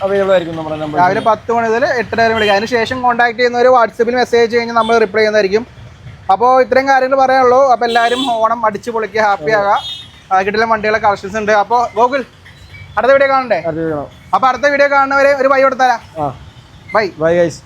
അവൈലബിൾ ആയിരിക്കും നമ്മുടെ നമ്പർ. രാവിലെ 10 മണി മുതൽ 8:30 വരെ വിളിക്കാം. അതിനുശേഷം കോൺടാക്ട് ചെയ്യുന്നവർ വാട്സപ്പിൽ മെസ്സേജ് കഴിഞ്ഞാൽ നമ്മൾ റിപ്ലൈ ചെയ്യുന്നതായിരിക്കും. അപ്പോൾ ഇത്രയും കാര്യങ്ങൾ പറയാനുള്ളൂ. അപ്പോൾ എല്ലാവരും ഓണം അടിച്ച് പൊളിക്കുക, ഹാപ്പി ആകുക. കിട്ടില്ല വണ്ടികളെ കളക്ഷൻസ് ഉണ്ട്. അപ്പോൾ ഗോകുൽ അടുത്ത വീഡിയോ കാണണ്ടേ? അപ്പോൾ അടുത്ത വീഡിയോ കാണുന്നവരെ ഒരു ബൈ കൊടുത്താലാ. Bye guys.